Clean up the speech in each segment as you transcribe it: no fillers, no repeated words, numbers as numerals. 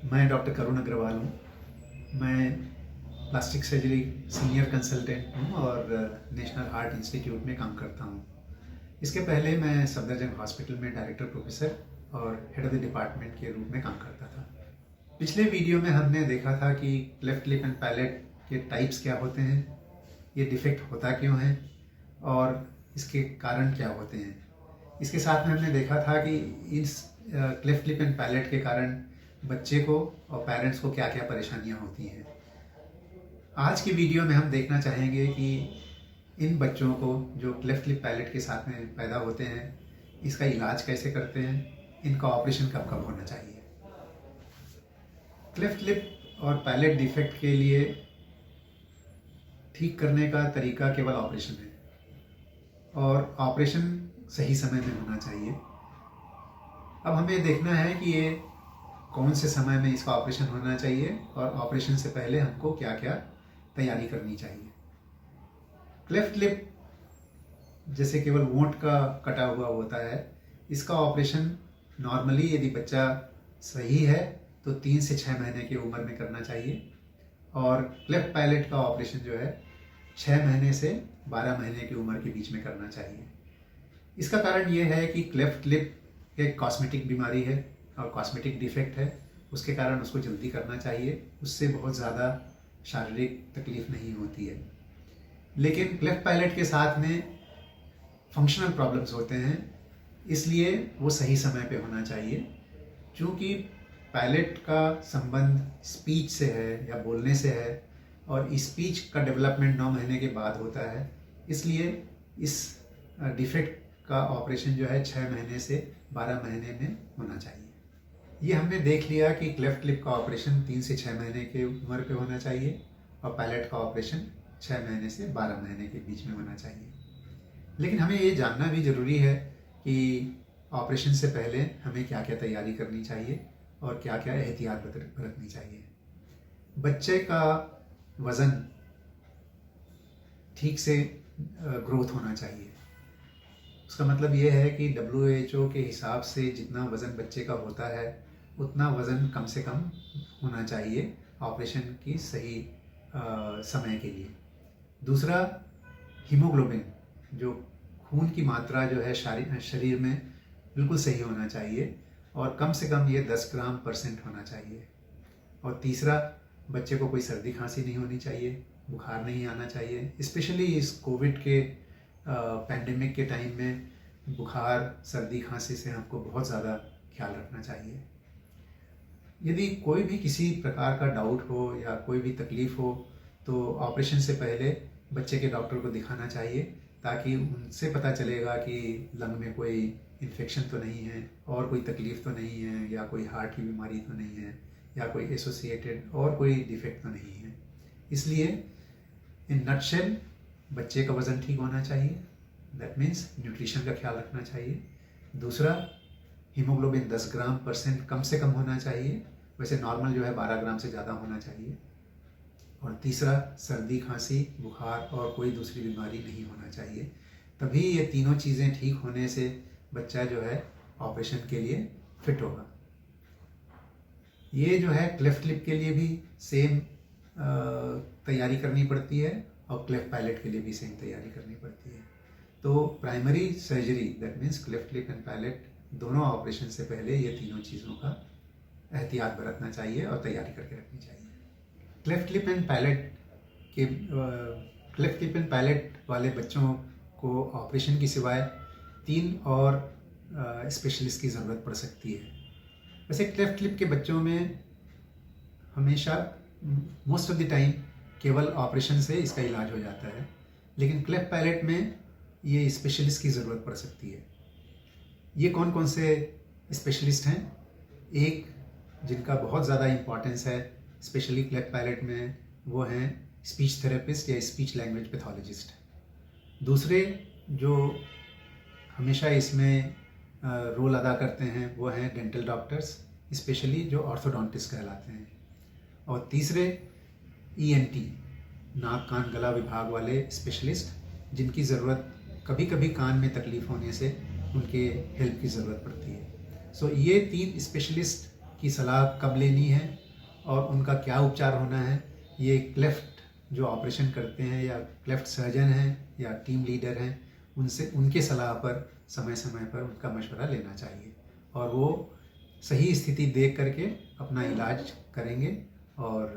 मैं डॉक्टर करुण अग्रवाल हूँ। मैं प्लास्टिक सर्जरी सीनियर कंसल्टेंट हूँ और नेशनल हार्ट इंस्टीट्यूट में काम करता हूँ। इसके पहले मैं सफदरजंग हॉस्पिटल में डायरेक्टर प्रोफेसर और हेड ऑफ द डिपार्टमेंट के रूप में काम करता था। पिछले वीडियो में हमने देखा था कि क्लेफ्ट लिप एंड पैलेट के टाइप्स क्या होते हैं, ये डिफेक्ट होता क्यों है और इसके कारण क्या होते हैं। इसके साथ में हमने देखा था कि इस क्लेफ्ट लिप एंड पैलेट के कारण बच्चे को और पेरेंट्स को क्या क्या परेशानियां होती हैं। आज की वीडियो में हम देखना चाहेंगे कि इन बच्चों को जो क्लेफ्ट लिप पैलेट के साथ में पैदा होते हैं, इसका इलाज कैसे करते हैं, इनका ऑपरेशन कब कब होना चाहिए। क्लेफ्ट लिप और पैलेट डिफेक्ट के लिए ठीक करने का तरीका केवल ऑपरेशन है और ऑपरेशन सही समय में होना चाहिए। अब हमें देखना है कि ये कौन से समय में इसका ऑपरेशन होना चाहिए और ऑपरेशन से पहले हमको क्या क्या तैयारी करनी चाहिए। क्लेफ्ट लिप जैसे केवल वोंट का कटा हुआ होता है, इसका ऑपरेशन नॉर्मली यदि बच्चा सही है तो 3 से 6 महीने की उम्र में करना चाहिए और क्लेफ्ट पैलेट का ऑपरेशन जो है 6 महीने से 12 महीने की उम्र के बीच में करना चाहिए। इसका कारण ये है कि क्लेफ्ट लिप एक कॉस्मेटिक बीमारी है और कॉस्मेटिक डिफेक्ट है, उसके कारण उसको जल्दी करना चाहिए। उससे बहुत ज़्यादा शारीरिक तकलीफ नहीं होती है। लेकिन क्लेफ्ट पैलेट के साथ में फंक्शनल प्रॉब्लम्स होते हैं, इसलिए वो सही समय पे होना चाहिए। क्योंकि पैलेट का संबंध स्पीच से है या बोलने से है और स्पीच का डेवलपमेंट 9 महीने के बाद होता है, इसलिए इस डिफेक्ट का ऑपरेशन जो है 6 महीने से 12 महीने में होना चाहिए। ये हमने देख लिया कि क्लेफ्ट लिप का ऑपरेशन 3 से 6 महीने के उम्र पे होना चाहिए और पैलेट का ऑपरेशन 6 महीने से 12 महीने के बीच में होना चाहिए। लेकिन हमें ये जानना भी ज़रूरी है कि ऑपरेशन से पहले हमें क्या क्या तैयारी करनी चाहिए और क्या क्या एहतियात बरतनी चाहिए। बच्चे का वज़न ठीक से ग्रोथ होना चाहिए। उसका मतलब ये है कि WHO के हिसाब से जितना वज़न बच्चे का होता है उतना वज़न कम से कम होना चाहिए ऑपरेशन की सही समय के लिए। दूसरा, हीमोग्लोबिन जो खून की मात्रा जो है शरीर में बिल्कुल सही होना चाहिए और कम से कम ये 10 ग्राम % होना चाहिए। और तीसरा, बच्चे को कोई सर्दी खांसी नहीं होनी चाहिए, बुखार नहीं आना चाहिए। स्पेशली इस कोविड के पैंडेमिक के टाइम में बुखार सर्दी खांसी से हमको बहुत ज़्यादा ख्याल रखना चाहिए। यदि कोई भी किसी प्रकार का डाउट हो या कोई भी तकलीफ़ हो तो ऑपरेशन से पहले बच्चे के डॉक्टर को दिखाना चाहिए, ताकि उनसे पता चलेगा कि लंग में कोई इन्फेक्शन तो नहीं है और कोई तकलीफ़ तो नहीं है या कोई हार्ट की बीमारी तो नहीं है या कोई एसोसिएटेड और कोई डिफेक्ट तो नहीं है। इसलिए इन नटशेल बच्चे का वज़न ठीक होना चाहिए, दैट मीन्स न्यूट्रिशन का ख्याल रखना चाहिए। दूसरा, हीमोग्लोबिन 10 ग्राम % कम से कम होना चाहिए, वैसे नॉर्मल जो है 12 ग्राम से ज़्यादा होना चाहिए। और तीसरा, सर्दी खांसी बुखार और कोई दूसरी बीमारी नहीं होना चाहिए। तभी ये तीनों चीज़ें ठीक होने से बच्चा जो है ऑपरेशन के लिए फिट होगा। ये जो है क्लेफ्ट लिप के लिए भी सेम तैयारी करनी पड़ती है और क्लेफ्ट पैलेट के लिए भी सेम तैयारी करनी पड़ती है। तो primary surgery that means cleft lip and palate, दोनों ऑपरेशन से पहले ये तीनों चीज़ों का एहतियात बरतना चाहिए और तैयारी करके रखनी चाहिए। क्लेफ्ट लिप एंड पैलेट वाले बच्चों को ऑपरेशन की सिवाय 3 और स्पेशलिस्ट की ज़रूरत पड़ सकती है। वैसे क्लेफ्ट लिप के बच्चों में हमेशा मोस्ट ऑफ द टाइम केवल ऑपरेशन से इसका इलाज हो जाता है, लेकिन क्लेफ्ट पैलेट में ये स्पेशलिस्ट की ज़रूरत पड़ सकती है। ये कौन कौन से स्पेशलिस्ट हैं? एक जिनका बहुत ज़्यादा इम्पॉर्टेंस है स्पेशली क्लेफ्ट पैलेट में, वो हैं स्पीच थेरेपिस्ट या स्पीच लैंग्वेज पैथोलॉजिस्ट। दूसरे जो हमेशा इसमें रोल अदा करते हैं वो हैं डेंटल डॉक्टर्स, स्पेशली जो ऑर्थोडोंटिस्ट कहलाते हैं। और तीसरे ENT नाक कान गला विभाग वाले स्पेशलिस्ट, जिनकी ज़रूरत कभी कभी कान में तकलीफ़ होने से उनके हेल्प की ज़रूरत पड़ती है। सो ये 3 स्पेशलिस्ट की सलाह कब लेनी है और उनका क्या उपचार होना है, ये क्लेफ्ट जो ऑपरेशन करते हैं या क्लेफ्ट सर्जन हैं या टीम लीडर हैं, उनके सलाह पर समय समय पर उनका मशवरा लेना चाहिए और वो सही स्थिति देख करके अपना इलाज करेंगे और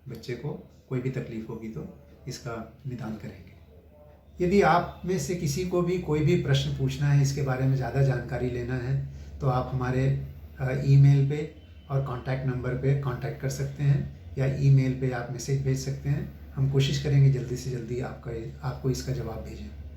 बच्चे को कोई भी तकलीफ होगी तो इसका निदान करेंगे। यदि आप में से किसी को भी कोई भी प्रश्न पूछना है, इसके बारे में ज़्यादा जानकारी लेना है, तो आप हमारे ईमेल पे और कॉन्टैक्ट नंबर पे कांटेक्ट कर सकते हैं या ईमेल पे आप मैसेज भेज सकते हैं। हम कोशिश करेंगे जल्दी से जल्दी आपको इसका जवाब भेजें।